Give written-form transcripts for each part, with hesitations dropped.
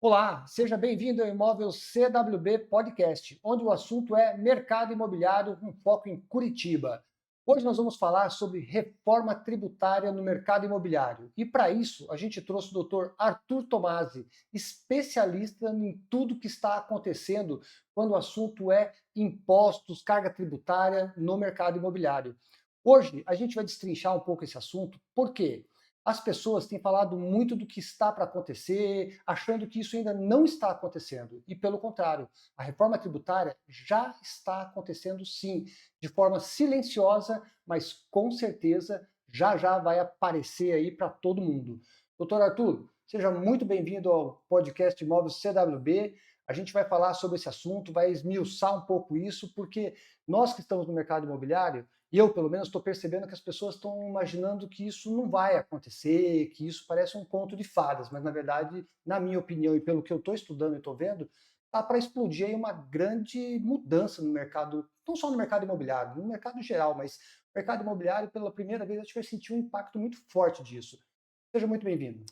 Olá, seja bem-vindo ao Imóvel CWB Podcast, onde o assunto é mercado imobiliário com foco em Curitiba. Hoje nós vamos falar sobre reforma tributária no mercado imobiliário. E para isso, a gente trouxe o Dr. Arthur Tomasi, especialista em tudo que está acontecendo quando o assunto é impostos, carga tributária no mercado imobiliário. Hoje a gente vai destrinchar um pouco esse assunto, por quê? As pessoas têm falado muito do que está para acontecer, achando que isso ainda não está acontecendo. E, pelo contrário, a reforma tributária já está acontecendo sim, de forma silenciosa, mas com certeza já já vai aparecer aí para todo mundo. Doutor Arthur, seja muito bem-vindo ao podcast Imóveis CWB. A gente vai falar sobre esse assunto, vai esmiuçar um pouco isso, porque nós que estamos no mercado imobiliário, e eu, pelo menos, estou percebendo que as pessoas estão imaginando que isso não vai acontecer, que isso parece um conto de fadas, mas, na verdade, na minha opinião e pelo que eu estou estudando e estou vendo, está para explodir aí uma grande mudança no mercado, não só no mercado imobiliário, no mercado geral, mas no mercado imobiliário, pela primeira vez, a gente vai sentir um impacto muito forte disso. Seja muito bem-vindo.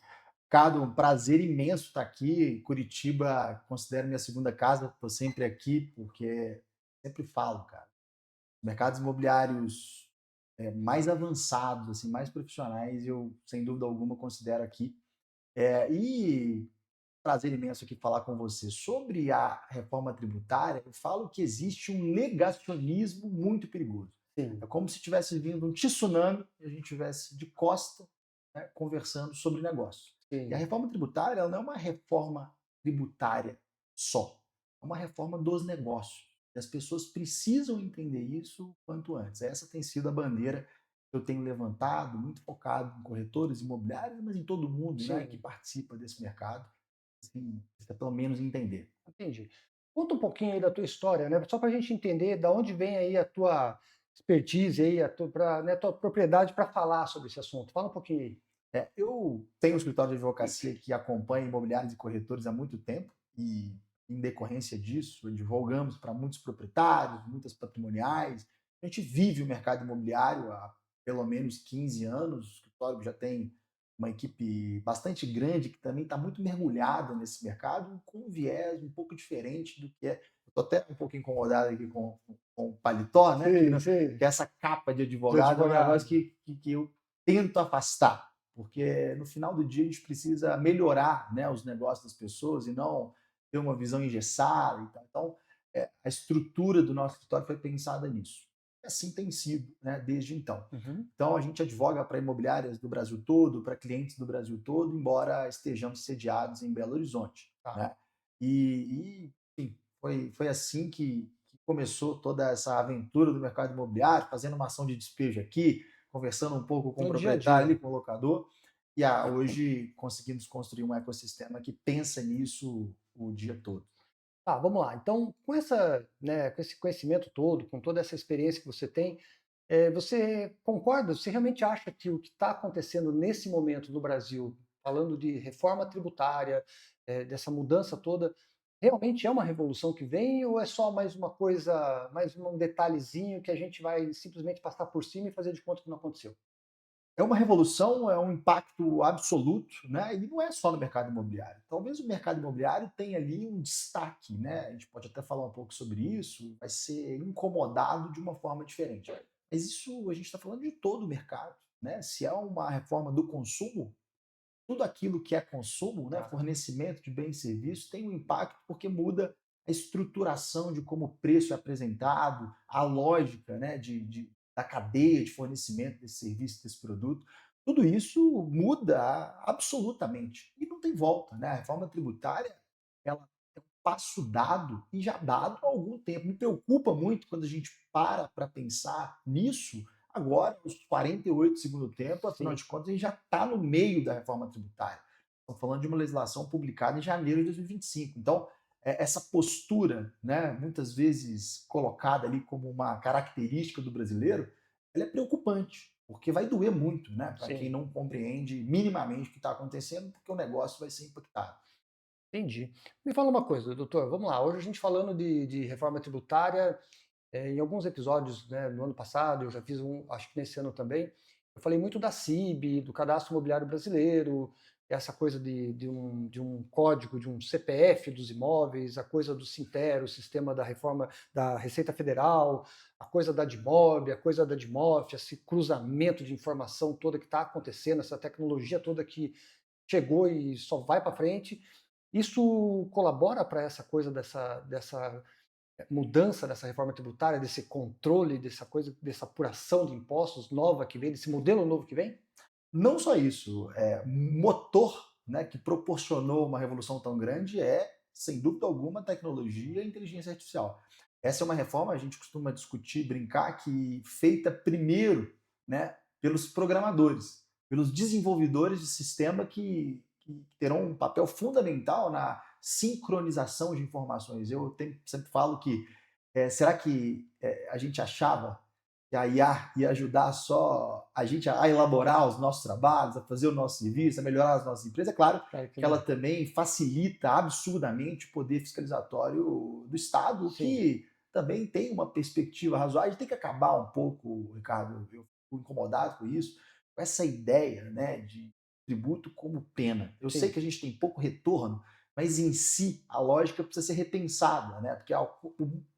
Cado, um prazer imenso estar aqui. Curitiba, considero minha segunda casa, estou sempre aqui, porque sempre falo, cara, mercados imobiliários mais avançados, assim, mais profissionais, eu, sem dúvida alguma, considero aqui. E prazer imenso aqui falar com você. Sobre a reforma tributária, eu falo que existe um negacionismo muito perigoso. É Sim, como se tivesse vindo um tsunami e a gente tivesse de costa, né, conversando sobre negócio. E a sim, reforma tributária ela não é uma reforma tributária só, é uma reforma dos negócios. E as pessoas precisam entender isso quanto antes. Essa tem sido a bandeira que eu tenho levantado, muito focado em corretores imobiliários, mas em todo mundo, né, que sim. participa desse mercado, assim, precisa pelo menos entender. Entendi. Conta um pouquinho aí da tua história, né? Só para a gente entender da onde vem aí a tua expertise aí, né, a tua propriedade para falar sobre esse assunto. Fala um pouquinho aí. Eu tenho um escritório de advocacia que acompanha imobiliários e corretores há muito tempo e, em decorrência disso, advogamos para muitos proprietários, muitas patrimoniais. A gente vive o mercado imobiliário há pelo menos 15 anos. O escritório já tem uma equipe bastante grande que também está muito mergulhada nesse mercado, com um viés um pouco diferente do que é. Estou até um pouco incomodado aqui com o paletó, né? Sim, sim. Que essa capa de De advogado é um negócio advogado. que eu tento afastar, porque no final do dia a gente precisa melhorar, né, os negócios das pessoas e não ter uma visão engessada e tal. Então, a estrutura do nosso escritório foi pensada nisso. E assim tem sido, né, desde então. Uhum. Então, a gente advoga para imobiliárias do Brasil todo, para clientes do Brasil todo, embora estejamos sediados em Belo Horizonte, Tá. né? Enfim, foi assim que começou toda essa aventura do mercado imobiliário, fazendo uma ação de despejo aqui, conversando um pouco com o No dia a proprietário ali, dia. com o locador, e hoje conseguimos construir um ecossistema que pensa nisso o dia todo. Tá, vamos lá. Então, com essa, né, com esse conhecimento todo, com toda essa experiência que você tem, você concorda? Você realmente acha que o que está acontecendo nesse momento no Brasil, falando de reforma tributária, dessa mudança toda, realmente é uma revolução que vem ou é só mais uma coisa, mais um detalhezinho que a gente vai simplesmente passar por cima e fazer de conta que não aconteceu? É uma revolução, é um impacto absoluto, né? E não é só no mercado imobiliário. Talvez o mercado imobiliário tenha ali um destaque, né? A gente pode até falar um pouco sobre isso, vai ser incomodado de uma forma diferente. Mas isso a gente está falando de todo o mercado, né? Se é uma reforma do consumo, tudo aquilo que é consumo, né, Tá, fornecimento de bens e serviços, tem um impacto porque muda a estruturação de como o preço é apresentado, a lógica, né, da cadeia de fornecimento desse serviço, desse produto. Tudo isso muda absolutamente e não tem volta. Né? A reforma tributária ela é um passo dado e já dado há algum tempo. Me preocupa muito quando a gente para pensar nisso agora, os 48 do segundo tempo, afinal sim. de contas, a gente já está no meio da reforma tributária. Estamos falando de uma legislação publicada em janeiro de 2025. Então, essa postura, né, muitas vezes colocada ali como uma característica do brasileiro, ela é preocupante, porque vai doer muito, né, para quem Sim, não compreende minimamente o que está acontecendo, porque o negócio vai ser impactado. entendi. Me fala uma coisa, doutor, vamos lá. Hoje a gente falando de reforma tributária. Em alguns episódios, né, no ano passado, eu já fiz um, acho que nesse ano também, eu falei muito da CIB, do Cadastro Imobiliário Brasileiro, essa coisa de um código, de um CPF dos imóveis, a coisa do Sintero, o sistema da reforma da Receita Federal, a coisa da DIMOB, a coisa da DIMOF, esse cruzamento de informação toda que está acontecendo, essa tecnologia toda que chegou e só vai para frente. Isso colabora para essa coisa dessa mudança dessa reforma tributária, desse controle, dessa coisa, dessa apuração de impostos nova que vem, desse modelo novo que vem? Não só isso, motor, né, que proporcionou uma revolução tão grande sem dúvida alguma, a tecnologia e a inteligência artificial. Essa é uma reforma, a gente costuma discutir, brincar, que feita primeiro, né, pelos programadores, pelos desenvolvedores de sistema que terão um papel fundamental na sincronização de informações. Sempre falo que, será que a gente achava que a IA ia ajudar só a gente a elaborar os nossos trabalhos, a fazer o nosso serviço, a melhorar as nossas empresas? É claro Claro que que ela não. também facilita absurdamente o poder fiscalizatório do Estado, o Sim, que também tem uma perspectiva razoável. A gente tem que acabar um pouco, Ricardo, eu fico incomodado com isso, com essa ideia, né, de tributo como pena. Eu sei sim, que a gente tem pouco retorno, mas em si a lógica precisa ser repensada, né, porque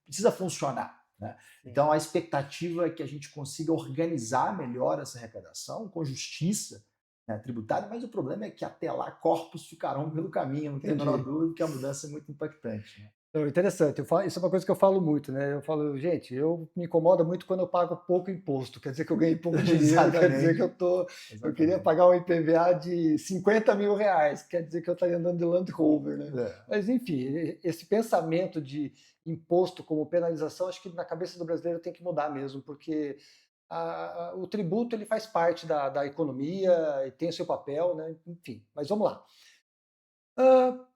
precisa funcionar. Né? sim. Então, a expectativa é que a gente consiga organizar melhor essa arrecadação com justiça, né, tributária, mas o problema é que até lá corpos ficarão pelo caminho, não tenho a menor Entendi. dúvida que a mudança é muito impactante. Né? Não, interessante. Isso é uma coisa que eu falo muito, né? Eu falo, gente, eu me incomoda muito quando eu pago pouco imposto. Quer dizer que eu ganhei pouco dinheiro, quer dizer que Exatamente, eu queria exatamente. pagar um IPVA de 50 mil reais, quer dizer que eu estaria andando de Land Rover, né? É. Mas, enfim, esse pensamento de imposto como penalização, acho que na cabeça do brasileiro tem que mudar mesmo, porque o tributo ele faz parte da economia e tem o seu papel, né? Enfim, mas vamos lá.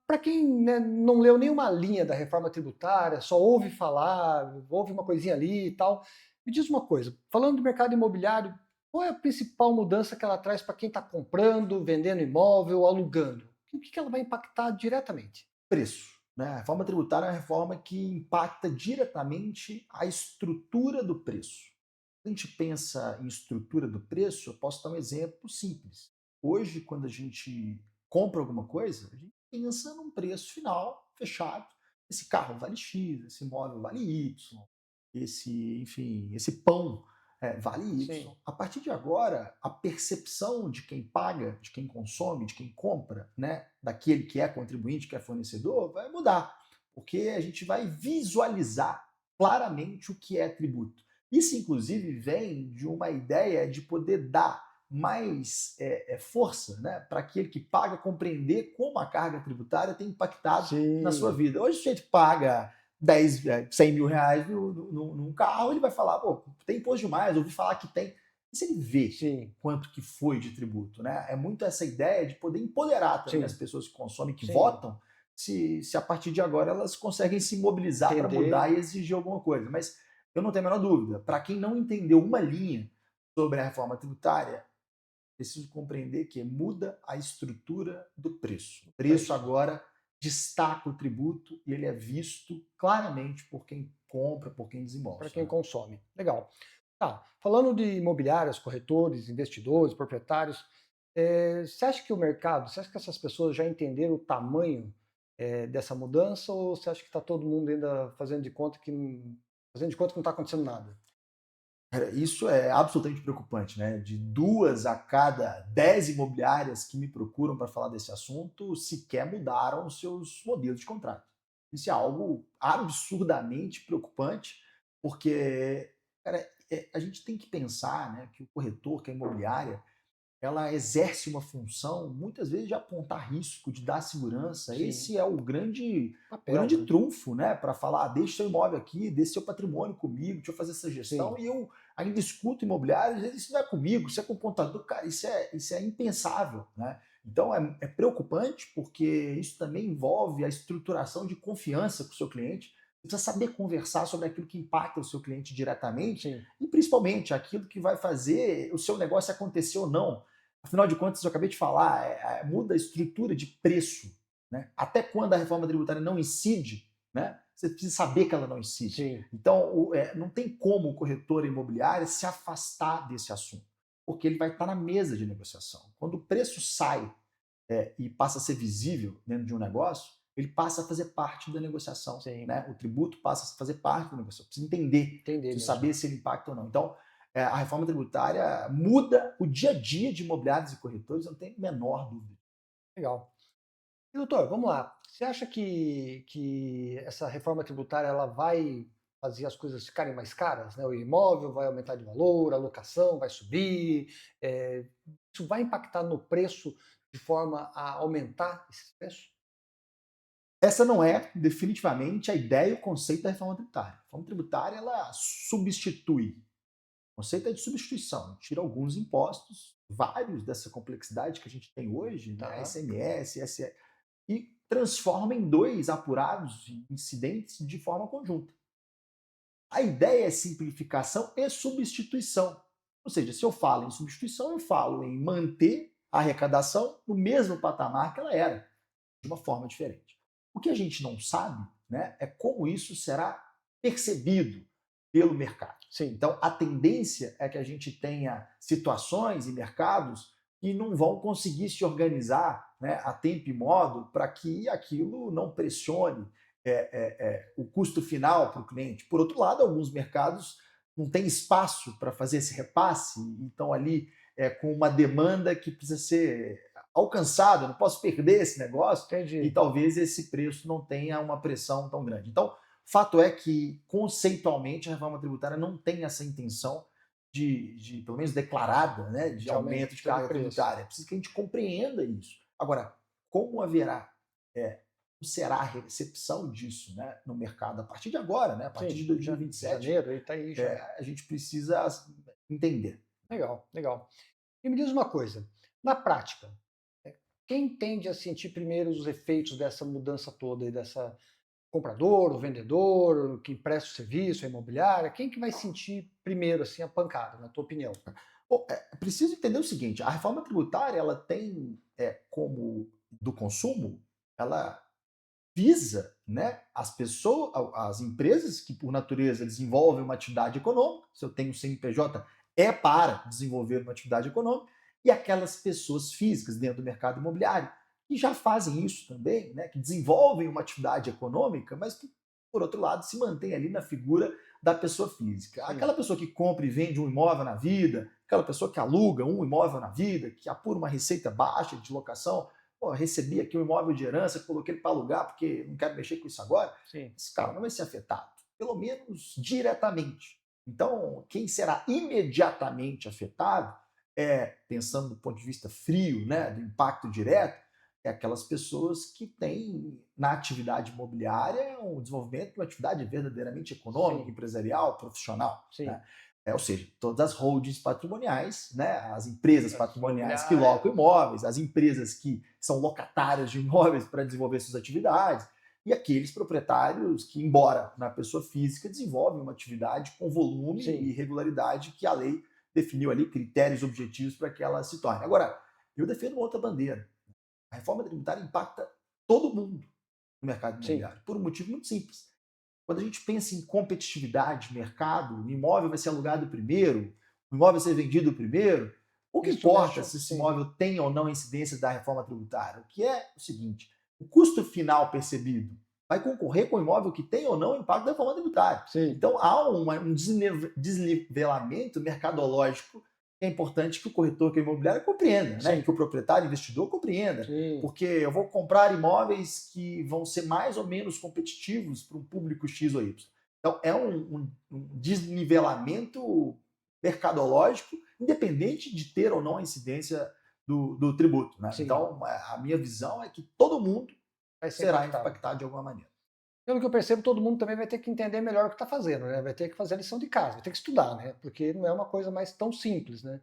Para quem, né, não leu nenhuma linha da reforma tributária, só ouve falar, ouve uma coisinha ali e tal, me diz uma coisa, falando do mercado imobiliário, qual é a principal mudança que ela traz para quem está comprando, vendendo imóvel, alugando? O que ela vai impactar diretamente? Preço. Né? A reforma tributária é uma reforma que impacta diretamente a estrutura do preço. Quando a gente pensa em estrutura do preço, eu posso dar um exemplo simples. Hoje, quando a gente compra alguma coisa, a gente pensa num preço final, fechado. Esse carro vale X, esse imóvel vale Y, enfim, esse pão vale Sim, Y. A partir de agora, a percepção de quem paga, de quem consome, de quem compra, né, daquele que é contribuinte, que é fornecedor, vai mudar, porque a gente vai visualizar claramente o que é tributo. Isso, inclusive, vem de uma ideia de poder dar mais força, né, para aquele que paga compreender como a carga tributária tem impactado na sua sim, vida. Hoje, a gente paga 10, 100 mil reais num carro, ele vai falar, pô, tem imposto demais, ouvi falar que tem. E se ele vê sim, quanto que foi de tributo, né? É muito essa ideia de poder empoderar também as sim, pessoas que consomem, que sim, votam, se a partir de agora elas conseguem se mobilizar para entender, mudar e exigir alguma coisa. Mas eu não tenho a menor dúvida, para quem não entendeu uma linha sobre a reforma tributária, preciso compreender que muda a estrutura do preço. O preço preço, agora destaca o tributo e ele é visto claramente por quem compra, por quem para desembolsa. quem Né? consome. Legal. Tá, falando de imobiliárias, corretores, investidores, proprietários, você acha que o mercado, você acha que essas pessoas já entenderam o tamanho dessa mudança ou você acha que está todo mundo ainda fazendo de conta que não está acontecendo nada? Isso é absolutamente preocupante, né? De 2 a cada 10 imobiliárias que me procuram para falar desse assunto sequer mudaram os seus modelos de contrato. Isso é algo absurdamente preocupante, porque, cara, a gente tem que pensar, né, que o corretor, que a imobiliária, ela exerce uma função, muitas vezes, de apontar risco, de dar segurança. Sim, Esse é o papel, grande né? trunfo, né? Para falar, deixa seu imóvel aqui, deixa seu patrimônio comigo, deixa eu fazer essa gestão. Sim, E eu ainda escuto imobiliários, isso não é comigo, isso é com o contador. Cara, isso é impensável, né? Então é preocupante, porque isso também envolve a estruturação de confiança com o seu cliente. Você precisa saber conversar sobre aquilo que impacta o seu cliente diretamente sim, e principalmente aquilo que vai fazer o seu negócio acontecer ou não. Afinal de contas, eu acabei de falar, muda a estrutura de preço. Né? Até quando a reforma tributária não incide, né? Você precisa saber que ela não incide. sim, Então, não tem como o corretor imobiliário se afastar desse assunto, porque ele vai estar na mesa de negociação. Quando o preço sai e passa a ser visível dentro de um negócio, ele passa a fazer parte da negociação, Sim, né? O tributo passa a fazer parte da negociação. Precisa entender, entender precisa mesmo. saber se ele impacta ou não. Então, a reforma tributária muda o dia a dia de imobiliários e corretores, eu não tenho a menor dúvida. Legal. E, doutor, vamos lá. Você acha que essa reforma tributária ela vai fazer as coisas ficarem mais caras, né? O imóvel vai aumentar de valor, a locação vai subir, isso vai impactar no preço de forma a aumentar esses preços? Essa não é definitivamente a ideia e o conceito da reforma tributária. A reforma tributária ela substitui. O conceito é de substituição, tira alguns impostos, vários dessa complexidade que a gente tem hoje, né, Tá, ICMS, ISE, e transforma em dois apurados incidentes de forma conjunta. A ideia é simplificação e substituição. Ou seja, se eu falo em substituição, eu falo em manter a arrecadação no mesmo patamar que ela era, de uma forma diferente. O que a gente não sabe, né, é como isso será percebido pelo mercado. sim, Então, a tendência é que a gente tenha situações e mercados que não vão conseguir se organizar, né, a tempo e modo para que aquilo não pressione o custo final para o cliente. Por outro lado, alguns mercados não têm espaço para fazer esse repasse e estão ali com uma demanda que precisa ser alcançada, eu não posso perder esse negócio e entendi. talvez esse preço não tenha uma pressão tão grande. Então, fato é que, conceitualmente, a reforma tributária não tem essa intenção pelo menos declarada, né, de De aumento de aumento de carga preço. tributária. É preciso que a gente compreenda isso. Agora, como haverá, como será a recepção disso, né, no mercado a partir de agora, né, a partir de Sim, 2027, janeiro, ele está aí já. a gente precisa entender. Legal, legal. E me diz uma coisa, na prática, quem tende a sentir primeiro os efeitos dessa mudança toda e dessa comprador, o vendedor, o que presta o serviço, a imobiliária, quem que vai sentir primeiro assim a pancada, na tua opinião? Bom, preciso entender o seguinte: a reforma tributária ela tem como do consumo, ela visa, né, as pessoas, as empresas que por natureza desenvolvem uma atividade econômica. Se eu tenho CNPJ, é para desenvolver uma atividade econômica, e aquelas pessoas físicas dentro do mercado imobiliário que já fazem isso também, né, que desenvolvem uma atividade econômica, mas que, por outro lado, se mantém ali na figura da pessoa física. Sim, Aquela pessoa que compra e vende um imóvel na vida, aquela pessoa que aluga um imóvel na vida, que apura uma receita baixa de locação. Pô, recebi aqui um imóvel de herança, coloquei ele para alugar porque não quero mexer com isso agora. sim, Esse cara não vai ser afetado, pelo menos diretamente. Então, quem será imediatamente afetado, pensando do ponto de vista frio, né, do impacto direto, é aquelas pessoas que têm na atividade imobiliária um desenvolvimento de uma atividade verdadeiramente econômica, sim, empresarial, profissional. sim. Né? Ou seja, todas as holdings patrimoniais, né, as empresas As patrimoniais que imobiliárias, locam imóveis, as empresas que são locatárias de imóveis para desenvolver suas atividades, e aqueles proprietários que, embora na pessoa física, desenvolvem uma atividade com volume e sim, regularidade que a lei definiu ali, critérios objetivos para que ela se torne. Agora, eu defendo uma outra bandeira. A reforma tributária impacta todo mundo no mercado sim, imobiliário, por um motivo muito simples. Quando a gente pensa em competitividade, mercado, o imóvel vai ser alugado primeiro, o imóvel vai ser vendido primeiro, o que isso importa mexe, se esse sim, imóvel tem ou não incidência da reforma tributária? O que é o seguinte: o custo final percebido vai concorrer com o imóvel que tem ou não impacto da reforma tributária. sim, Então há um desnivelamento mercadológico que é importante que o corretor, que é imobiliário, compreenda, né? E sim, que o proprietário, investidor, compreenda. sim, Porque eu vou comprar imóveis que vão ser mais ou menos competitivos para um público X ou Y. Então, é um desnivelamento mercadológico, independente de ter ou não a incidência do tributo. Né? sim, Então, a minha visão é que todo mundo vai ser será impactado. impactado de alguma maneira. Pelo que eu percebo, todo mundo também vai ter que entender melhor o que está fazendo, né? Vai ter que fazer a lição de casa, vai ter que estudar, né? Porque não é uma coisa mais tão simples, né?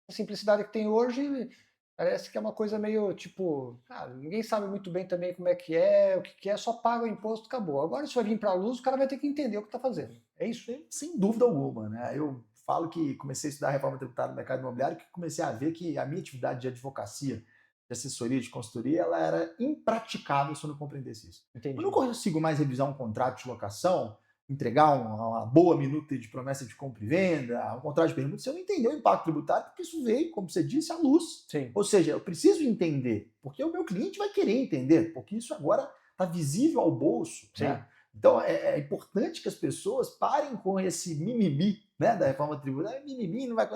A simplicidade que tem hoje parece que é uma coisa meio tipo, ninguém sabe muito bem também como é que é, o que que é, só paga o imposto, acabou. Agora, se vai vir para a luz, o cara vai ter que entender o que está fazendo. É isso? Sem dúvida alguma. Né? Eu falo que comecei a estudar reforma tributária no mercado imobiliário, que comecei a ver que a minha atividade de advocacia, de assessoria, de consultoria, ela era impraticável se eu não compreendesse isso. Eu não Entendi. consigo mais revisar um contrato de locação entregar uma boa minuta de promessa de compra e venda, um contrato de permuta, você não entendeu o impacto tributário, porque isso veio, como você disse, à luz. Sim. Ou seja, eu preciso entender, porque o meu cliente vai querer entender, porque isso agora está visível ao bolso. Sim. Né? Então, é importante que as pessoas parem com esse mimimi, né, da reforma tributária. Mimimi não vai...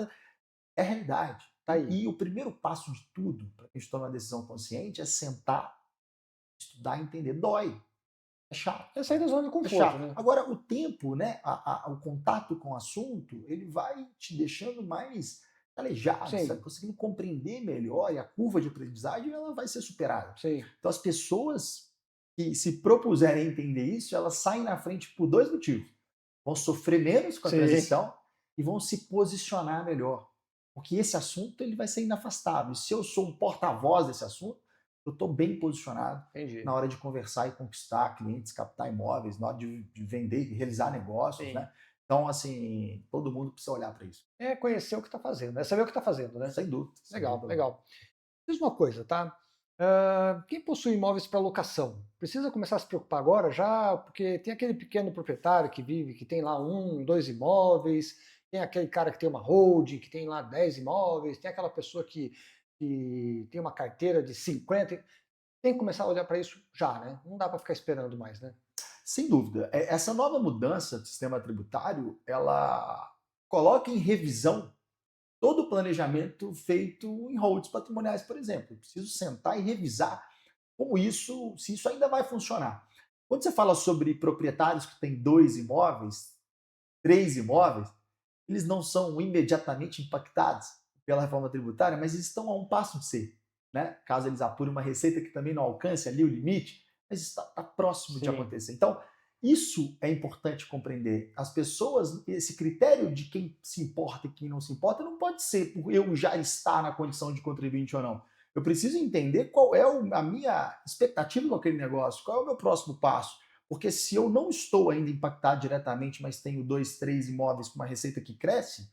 É a realidade. Tá aí. E o primeiro passo de tudo, para a gente tomar uma decisão consciente, é sentar, estudar e entender. Dói. É chato. É sair da zona de É conforto, chato. né? Agora, o tempo, né, o contato com o assunto, ele vai te deixando mais calejado, você vai Sim, conseguindo compreender melhor e a curva de aprendizagem ela vai ser superada. sim. Então, as pessoas que se propuserem a entender isso, elas saem na frente por dois motivos. Vão sofrer menos com a Sim. transição e vão se posicionar melhor. Porque esse assunto ele vai ser inafastável. E se eu sou um porta-voz desse assunto, eu estou bem posicionado Entendi. na hora de conversar e conquistar clientes, captar imóveis, na hora de vender e realizar negócios, Sim. né? Então, assim, todo mundo precisa olhar para isso. É conhecer o que está fazendo, é saber o que está fazendo, né? Sem dúvida. Sem Legal, dúvida. legal. Diz uma coisa, tá? Quem possui imóveis para locação, precisa começar a se preocupar agora já, porque tem aquele pequeno proprietário que vive, que tem lá um, dois imóveis, tem aquele cara que tem uma holding, que tem lá 10 imóveis, tem aquela pessoa que tem uma carteira de 50. Tem que começar a olhar para isso já, né? Não dá para ficar esperando mais, né? Sem dúvida. Essa nova mudança do sistema tributário, ela coloca em revisão todo o planejamento feito em holdings patrimoniais, por exemplo. Eu preciso sentar e revisar como isso, se isso ainda vai funcionar. Quando você fala sobre proprietários que têm 2 imóveis, 3 imóveis, eles não são imediatamente impactados pela reforma tributária, mas eles estão a um passo de ser. Né? Caso eles apurem uma receita que também não alcance ali o limite, mas está próximo de Sim. acontecer. Então, isso é importante compreender. As pessoas, esse critério de quem se importa e quem não se importa, não pode ser por eu já estar na condição de contribuinte ou não. Eu preciso entender qual é a minha expectativa com aquele negócio, qual é o meu próximo passo. Porque se eu não estou ainda impactado diretamente, mas tenho 2, 3 imóveis com uma receita que cresce,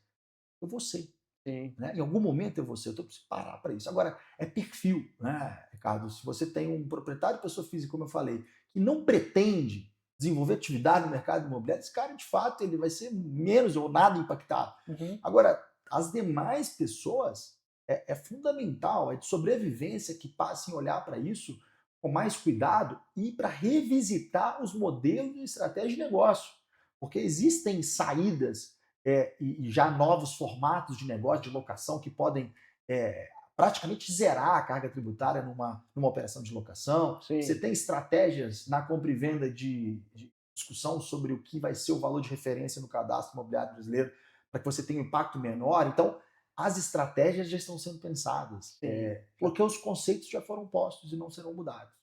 eu vou ser. Sim. Né? Em algum momento eu vou ser, eu tenho que parar para isso. Agora, é perfil, né, Ricardo? Se você tem um proprietário, pessoa física, como eu falei, que não pretende desenvolver atividade no mercado imobiliário, esse cara, de fato, ele vai ser menos ou nada impactado. Uhum. Agora, as demais pessoas, é fundamental, é de sobrevivência que passem a olhar para isso com mais cuidado e para revisitar os modelos e estratégia de negócio. Porque existem saídas e já novos formatos de negócio, de locação, que podem praticamente zerar a carga tributária numa operação de locação. Sim. Você tem estratégias na compra e venda de discussão sobre o que vai ser o valor de referência no cadastro imobiliário brasileiro, para que você tenha um impacto menor. Então, as estratégias já estão sendo pensadas, porque os conceitos já foram postos e não serão mudados.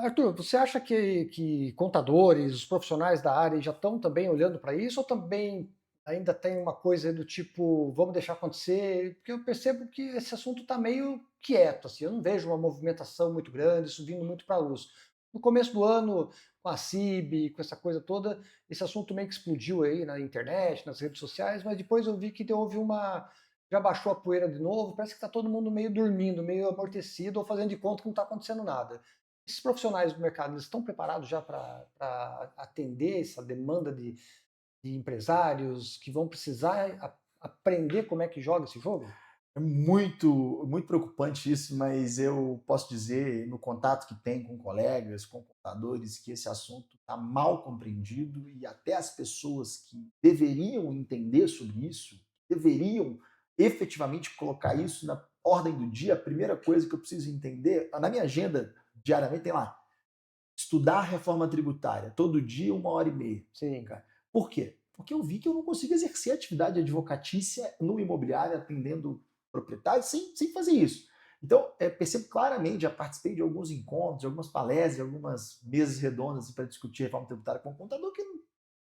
Arthur, você acha que contadores, os profissionais da área já estão também olhando para isso ou também ainda tem uma coisa do tipo, vamos deixar acontecer? Porque eu percebo que esse assunto está meio quieto, assim, eu não vejo uma movimentação muito grande, subindo muito para a luz. No começo do ano, com a CIB, com essa coisa toda, esse assunto meio que explodiu aí na internet, nas redes sociais, mas depois eu vi que houve já baixou a poeira de novo, parece que está todo mundo meio dormindo, meio amortecido ou fazendo de conta que não está acontecendo nada. Esses profissionais do mercado, eles estão preparados já para atender essa demanda de empresários que vão precisar aprender como é que joga esse jogo? É muito, muito preocupante isso, mas eu posso dizer, no contato que tem com colegas, com contadores, que esse assunto está mal compreendido e até as pessoas que deveriam entender sobre isso, deveriam efetivamente colocar isso na ordem do dia. A primeira coisa que eu preciso entender, na minha agenda diariamente tem lá, estudar a reforma tributária, todo dia 1 hora e meia. Sim. Cara. Por quê? Porque eu vi que eu não consigo exercer atividade advocatícia no imobiliário atendendo proprietários sem fazer isso. Então, percebo claramente, já participei de alguns encontros, de algumas palestras, de algumas mesas redondas para discutir reforma tributária com um contador que não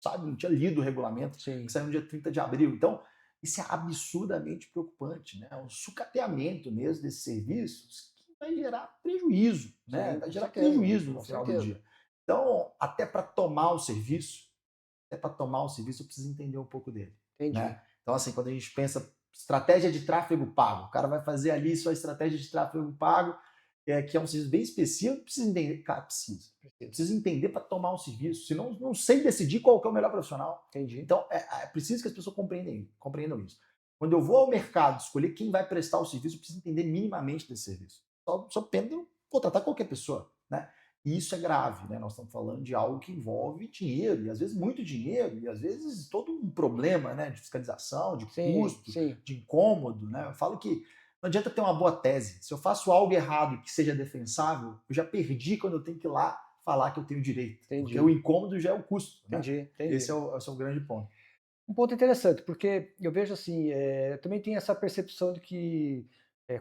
sabe, não tinha lido o regulamento, Sim. que saiu no dia 30 de abril. Então, isso é absurdamente preocupante, né? O sucateamento mesmo desses serviços que vai gerar prejuízo, né? Sim, Vai com gerar certeza, prejuízo no com final do certeza. dia. Então, até para tomar o serviço, eu preciso entender um pouco dele. Entendi. Né? Então, assim, quando a gente pensa estratégia de tráfego pago, o cara vai fazer ali sua estratégia de tráfego pago, que é um serviço bem específico, precisa entender, cara, Precisa. precisa entender para tomar um serviço, senão não sei decidir qual que é o melhor profissional. Entendi. Então, é preciso que as pessoas compreendam isso. Quando eu vou ao mercado escolher quem vai prestar o serviço, eu preciso entender minimamente desse serviço. Só tendo contratar qualquer pessoa, né? E isso é grave, né? Nós estamos falando de algo que envolve dinheiro, e às vezes muito dinheiro, e às vezes todo um problema, né, de fiscalização, de Sim, custo, sim. de incômodo, né? Eu falo que não adianta ter uma boa tese. Se eu faço algo errado que seja defensável, eu já perdi quando eu tenho que ir lá falar que eu tenho direito. Entendi. Porque o incômodo já é o custo, né? Entendi. Esse é o grande ponto. Um ponto interessante, porque eu vejo assim, também tem essa percepção de que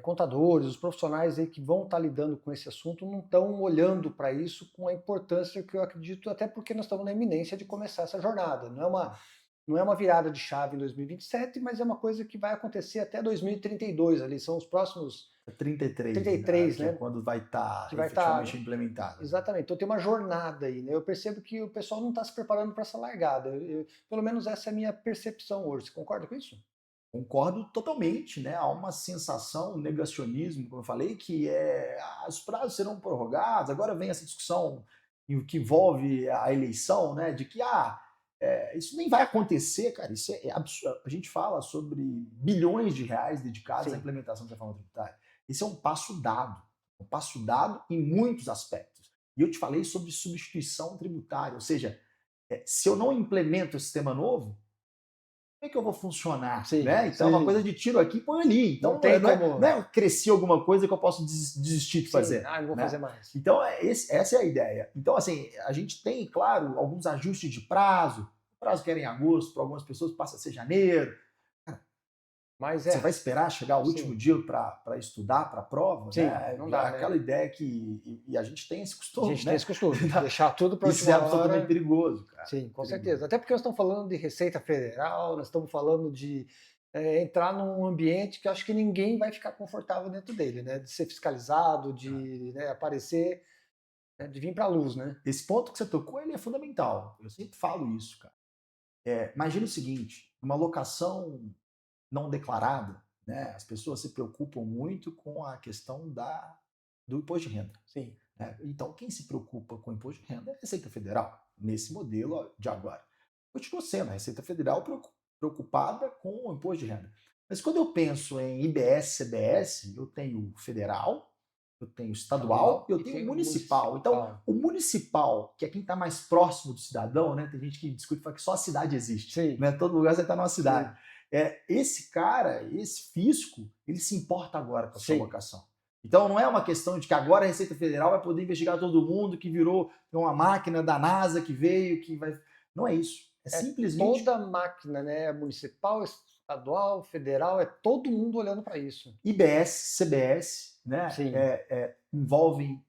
contadores, os profissionais aí que vão estar lidando com esse assunto não estão olhando para isso com a importância que eu acredito, até porque nós estamos na iminência de começar essa jornada. Não é uma virada de chave em 2027, mas é uma coisa que vai acontecer até 2032 ali, são os próximos 33, que é né? quando vai estar Que vai efetivamente implementado. Exatamente. Então tem uma jornada aí, né? Eu percebo que o pessoal não está se preparando para essa largada. Pelo menos essa é a minha percepção hoje. Você concorda com isso? Concordo totalmente, né? Há uma sensação, um negacionismo, como eu falei, que os prazos serão prorrogados. Agora vem essa discussão que envolve a eleição, né? De que isso nem vai acontecer, cara. Isso é absurdo. A gente fala sobre bilhões de reais dedicados à Sim. implementação da reforma tributária. Esse é um passo dado em muitos aspectos. E eu te falei sobre substituição tributária, ou seja, se eu não implemento esse sistema novo, como é que eu vou funcionar? Sim, Né? Então é uma coisa de tiro aqui e põe ali. Então não tem como. não é crescer alguma coisa que eu posso desistir de fazer. Não vou né? fazer mais. Então essa é a ideia. Então, assim, a gente tem, claro, alguns ajustes de prazo. O prazo que era em agosto, para algumas pessoas passa a ser janeiro. Mas Você vai esperar chegar o Sim. último dia para estudar para a prova? Sim, né? não dá, Aquela né? ideia que. E a gente tem esse costume. A gente né? tem esse costume, deixar tudo para a Isso é última absolutamente hora. perigoso, cara. Sim, com Perigoso. certeza. Até porque nós estamos falando de Receita Federal, nós estamos falando de entrar num ambiente que eu acho que ninguém vai ficar confortável dentro dele, né? De ser fiscalizado, de aparecer, né? De vir para a luz, né? Esse ponto que você tocou, ele é fundamental. Eu sempre falo isso, cara. Imagina o seguinte, uma locação não declarada, né? As pessoas se preocupam muito com a questão do imposto de renda. Sim. Né? Então, quem se preocupa com o imposto de renda é a Receita Federal, nesse modelo de agora. Continua sendo a Receita Federal preocupada com o imposto de renda. Mas quando eu penso em IBS, CBS, eu tenho federal, eu tenho estadual e eu tenho municipal. Então, o municipal, que é quem está mais próximo do cidadão, né? Tem gente que discute que só a cidade existe. Sim. Né? Todo lugar você está numa cidade. Esse cara, esse fisco, ele se importa agora com a sua locação. Então não é uma questão de que agora a Receita Federal vai poder investigar todo mundo, que virou uma máquina da NASA que veio, que vai... Não é isso. É simplesmente... Toda a máquina, né? Municipal, estadual, federal, é todo mundo olhando para isso. IBS, CBS, né? Envolvem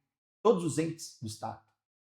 todos os entes do Estado.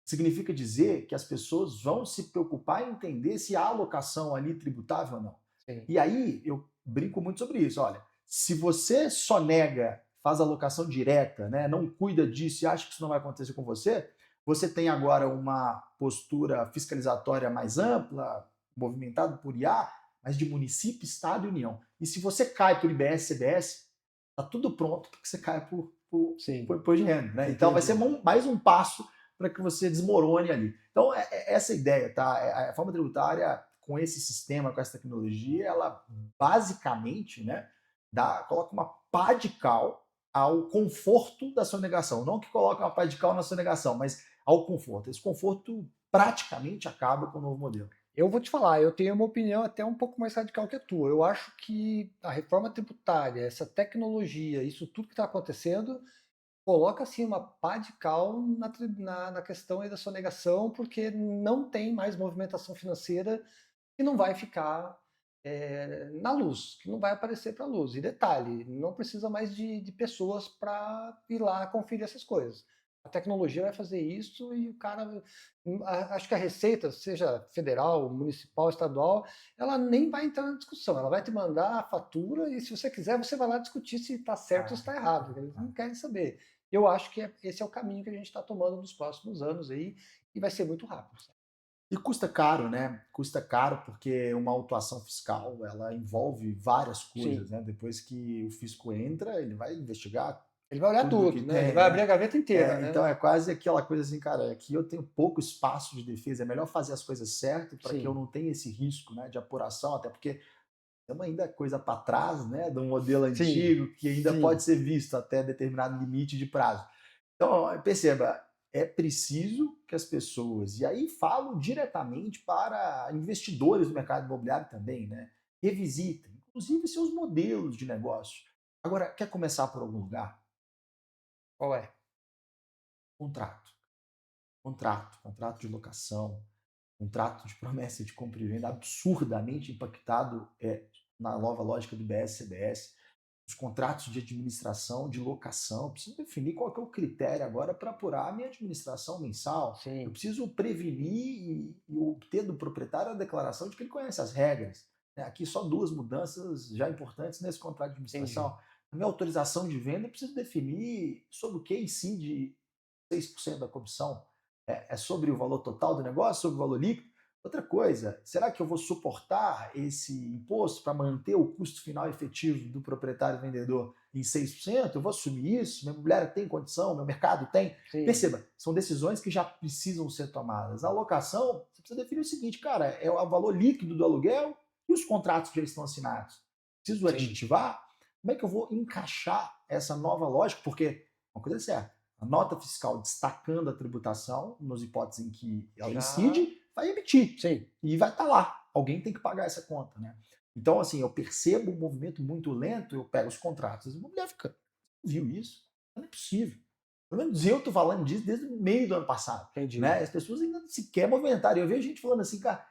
Significa dizer que as pessoas vão se preocupar em entender se há alocação ali tributável ou não. Sim. E aí eu brinco muito sobre isso. Olha, se você só nega, faz alocação direta, né, não cuida disso e acha que isso não vai acontecer com você, você tem agora uma postura fiscalizatória mais ampla, movimentada por IA, mas de município, estado e união. E se você cai por IBS, CBS, tá tudo pronto para que você caia por imposto de renda. Né? Então vai ser mais um passo para que você desmorone ali. Então essa ideia, tá? A reforma tributária com esse sistema, com essa tecnologia, ela basicamente, né, coloca uma pá de cal ao conforto da sonegação. Não que coloque uma pá de cal na sonegação, mas ao conforto. Esse conforto praticamente acaba com o novo modelo. Eu vou te falar, eu tenho uma opinião até um pouco mais radical que a tua. Eu acho que a reforma tributária, essa tecnologia, isso tudo que está acontecendo, coloca assim uma pá de cal na questão aí da sonegação, porque não tem mais movimentação financeira que não vai ficar na luz, que não vai aparecer para a luz. E detalhe, não precisa mais de pessoas para ir lá conferir essas coisas. A tecnologia vai fazer isso e o cara, acho que a Receita, seja federal, municipal, estadual, ela nem vai entrar na discussão, ela vai te mandar a fatura e se você quiser, você vai lá discutir se está certo ou se está errado, eles não querem saber. Eu acho que esse é o caminho que a gente está tomando nos próximos anos aí e vai ser muito rápido. E custa caro, né? Custa caro porque uma autuação fiscal, ela envolve várias coisas, né? Depois que o fisco entra, ele vai investigar Ele vai olhar tudo que tudo, né? Ele tem, vai abrir né? a gaveta inteira, Então né? é quase aquela coisa assim, cara, aqui eu tenho pouco espaço de defesa, é melhor fazer as coisas certas para que eu Sim, não tenha esse risco, né, de apuração, até porque temos ainda coisa para trás, né, do modelo sim, antigo que ainda pode sim. ser visto até determinado limite de prazo. Então, perceba, é preciso que as pessoas, e aí falo diretamente para investidores do mercado imobiliário também, né, revisitem, inclusive seus modelos de negócio. Agora, quer começar por algum lugar? Qual é? Contrato. Contrato de locação, contrato de promessa de compra e venda absurdamente impactado na nova lógica do BS-CBS, os contratos de administração, de locação, eu preciso definir qual que é o critério agora para apurar a minha administração mensal, eu Sim, preciso prevenir e obter do proprietário a declaração de que ele conhece as regras. Né? Aqui só duas mudanças já importantes nesse contrato de entendi. administração. A minha autorização de venda, eu preciso definir sobre o que incide 6% da comissão. É sobre o valor total do negócio, sobre o valor líquido? Outra coisa, será que eu vou suportar esse imposto para manter o custo final efetivo do proprietário vendedor em 6%? Eu vou assumir isso? Minha mulher tem condição? Meu mercado tem? Sim, Perceba, são decisões que já precisam ser tomadas. A alocação, você precisa definir o seguinte, cara, é o valor líquido do aluguel e os contratos que já estão assinados. Preciso sim, aditivar? Como é que eu vou encaixar essa nova lógica? Porque, uma coisa é certa, a nota fiscal destacando a tributação, nas hipóteses em que ela já, incide, vai emitir. sim, E vai estar lá. Alguém tem que pagar essa conta, né? Então, assim, eu percebo um movimento muito lento, eu pego os contratos. A mulher fica, viu isso? Não é possível. Pelo menos eu estou falando disso desde o meio do ano passado. entendi. Né? As pessoas ainda sequer movimentaram. Eu vejo gente falando assim, cara,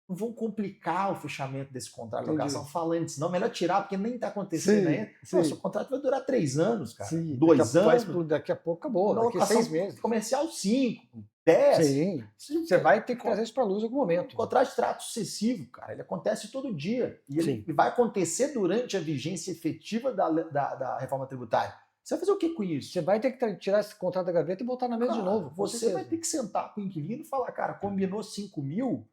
não vão complicar o fechamento desse contrato de locação Entendi. falando isso, não, melhor tirar, porque nem está acontecendo Sim, ainda. Não, seu sim, contrato vai durar 3 anos, cara, sim. 2 anos, Daqui a pouco acabou, na daqui a seis locação meses. comercial 5, 10. Sim. Você vai ter que trazer isso para a luz em algum O momento. contrato de trato sucessivo, cara, ele acontece todo dia. E ele Sim. vai acontecer durante a vigência efetiva da reforma tributária. Você vai fazer o que com Você isso? vai ter que tirar esse contrato da gaveta e botar na mesa de Cara, novo, com você vai certeza. ter que sentar com o inquilino e falar, cara, combinou 5 mil,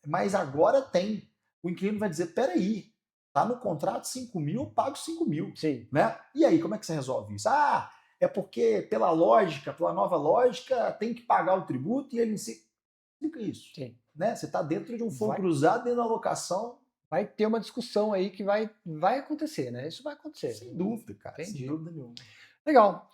mas agora tem. O inquilino vai dizer, peraí, tá no contrato 5 mil, eu pago 5 mil. Sim, Né? E aí, como é que você resolve isso? Ah, é porque pela lógica, pela nova lógica, tem que pagar o tributo e ele explica isso. sim. Né? Você está dentro de um fogo Vai, cruzado, dentro da alocação, vai ter uma discussão aí que vai acontecer, né? Isso vai acontecer. sem dúvida, cara, sem Entendi. dúvida nenhuma. Legal.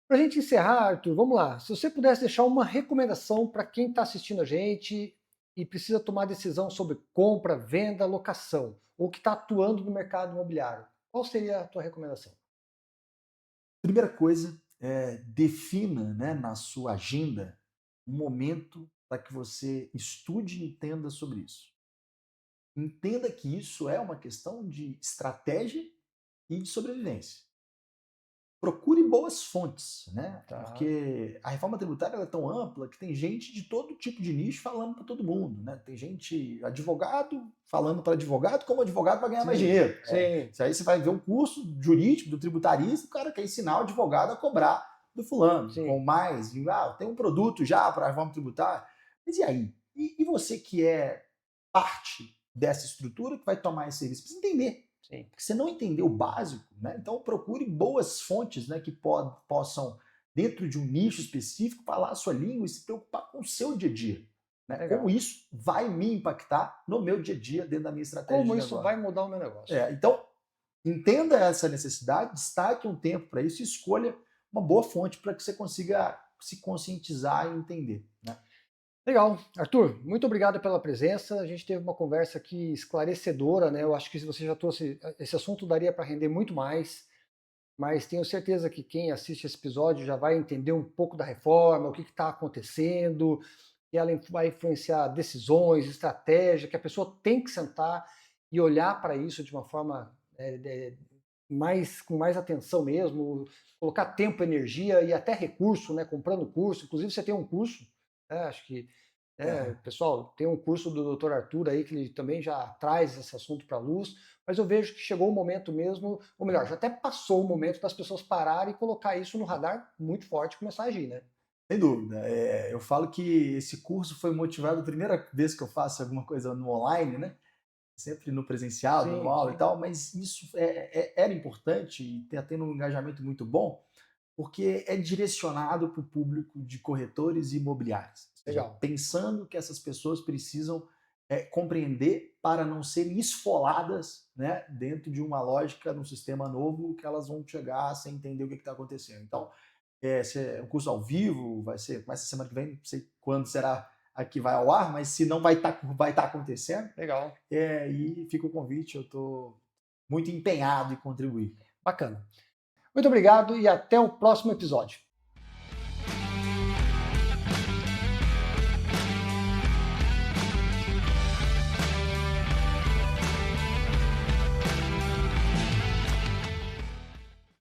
Para a gente encerrar, Arthur, vamos lá. Se você pudesse deixar uma recomendação para quem está assistindo a gente e precisa tomar decisão sobre compra, venda, locação, ou que está atuando no mercado imobiliário, qual seria a tua recomendação? Primeira coisa, defina, né, na sua agenda um momento para que você estude e entenda sobre isso. Entenda que isso é uma questão de estratégia e de sobrevivência. Procure boas fontes, né? Tá, Porque a reforma tributária ela é tão ampla que tem gente de todo tipo de nicho falando para todo mundo, né? Tem gente, advogado, falando para advogado, como advogado vai ganhar mais sim, dinheiro. sim, Isso aí você vai ver um curso jurídico do tributarista, o cara quer ensinar o advogado a cobrar do fulano, com sim. mais, tem um produto já para a reforma tributária. Mas e aí? E você que é parte dessa estrutura que vai tomar esse serviço? Precisa entender. Sim. Porque você não entendeu o básico, né? Então procure boas fontes, né, que possam, dentro de um nicho específico, falar a sua língua e se preocupar com o seu dia a dia. Né? Como Legal. isso vai me impactar no meu dia a dia, dentro da minha estratégia de Como isso negócio. vai mudar o meu negócio? Então, entenda essa necessidade, destaque um tempo para isso e escolha uma boa fonte para que você consiga se conscientizar e entender. Né? Legal. Arthur, muito obrigado pela presença. A gente teve uma conversa aqui esclarecedora, né? Eu acho que se você já trouxe esse assunto, daria para render muito mais, mas tenho certeza que quem assiste esse episódio já vai entender um pouco da reforma, o que está acontecendo, e ela vai influenciar decisões, estratégia, que a pessoa tem que sentar e olhar para isso de uma forma com mais atenção mesmo, colocar tempo, energia e até recurso, né? Comprando curso. Inclusive, você tem um curso, né? Acho que É, pessoal, tem um curso do Dr. Arthur aí que ele também já traz esse assunto para a luz, mas eu vejo que chegou o momento mesmo, ou melhor, já até passou o momento das pessoas pararem e colocar isso no radar muito forte e começar a agir, né? sem dúvida. Eu falo que esse curso foi motivado a primeira vez que eu faço alguma coisa no online, né? sempre no presencial, dando Sim, aula e sim. tal, mas isso era importante e está tendo um engajamento muito bom, porque é direcionado para o público de corretores e imobiliários. Ou seja, Legal. pensando que essas pessoas precisam compreender para não serem esfoladas, né, dentro de uma lógica, num sistema novo, que elas vão chegar sem entender o que está acontecendo. Então, é um curso ao vivo, começa semana que vem, não sei quando será aqui vai ao ar, mas se não vai tá acontecendo. Legal. E fica o convite, eu estou muito empenhado em contribuir. Bacana. Muito obrigado e até o próximo episódio.